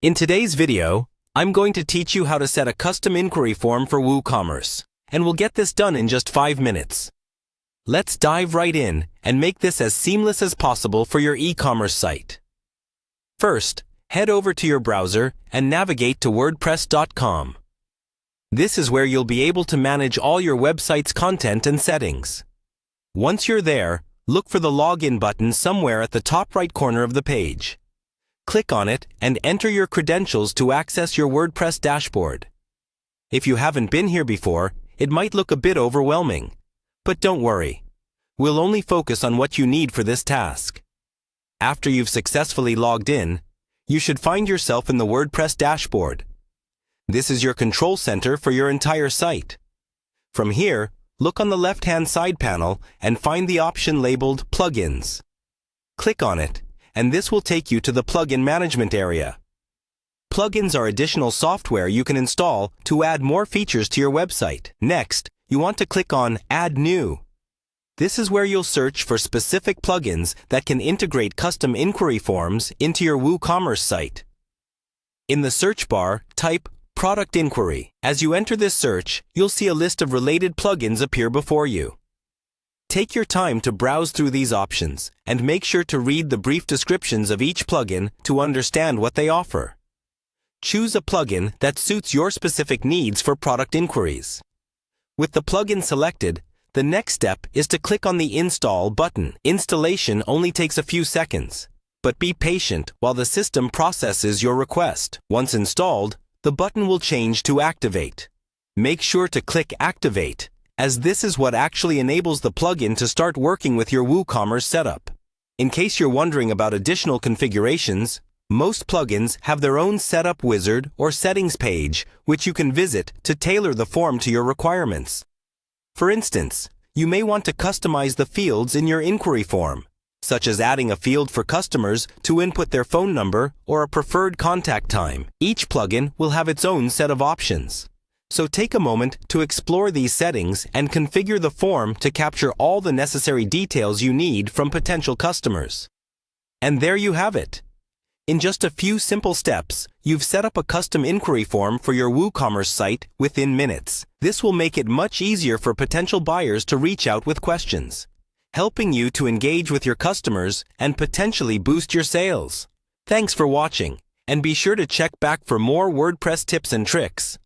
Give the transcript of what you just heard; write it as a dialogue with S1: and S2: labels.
S1: In today's video, I'm going to teach you how to set a custom inquiry form for Woocommerce, and we'll get this done in just 5 minutes. Let's dive right in and make this as seamless as possible for your e-commerce site. First, head over to your browser and navigate to wordpress.com. This is where you'll be able to manage all your website's content and settings. Once you're there, look for the login button somewhere at the top right corner of the page. Click on it and enter your credentials to access your WordPress dashboard. If you haven't been here before, it might look a bit overwhelming. But don't worry. We'll only focus on what you need for this task. After you've successfully logged in, you should find yourself in the WordPress dashboard. This is your control center for your entire site. From here, look on the left-hand side panel and find the option labeled Plugins. Click on it, and this will take you to the plugin management area. Plugins are additional software you can install to add more features to your website. Next, you want to click on Add New. This is where you'll search for specific plugins that can integrate custom inquiry forms into your Woocommerce site. In the search bar, type Product Inquiry. As you enter this search, you'll see a list of related plugins appear before you. Take your time to browse through these options and make sure to read the brief descriptions of each plugin to understand what they offer. Choose a plugin that suits your specific needs for product inquiries. With the plugin selected, the next step is to click on the Install button. Installation only takes a few seconds, but be patient while the system processes your request. Once installed, the button will change to Activate. Make sure to click Activate, as this is what actually enables the plugin to start working with your Woocommerce setup. In case you're wondering about additional configurations, most plugins have their own setup wizard or settings page, which you can visit to tailor the form to your requirements. For instance, you may want to customize the fields in your inquiry form, such as adding a field for customers to input their phone number or a preferred contact time. Each plugin will have its own set of options. So take a moment to explore these settings and configure the form to capture all the necessary details you need from potential customers. And there you have it. In just a few simple steps, you've set up a custom inquiry form for your Woocommerce site within minutes. This will make it much easier for potential buyers to reach out with questions, helping you to engage with your customers and potentially boost your sales. Thanks for watching, and be sure to check back for more WordPress tips and tricks.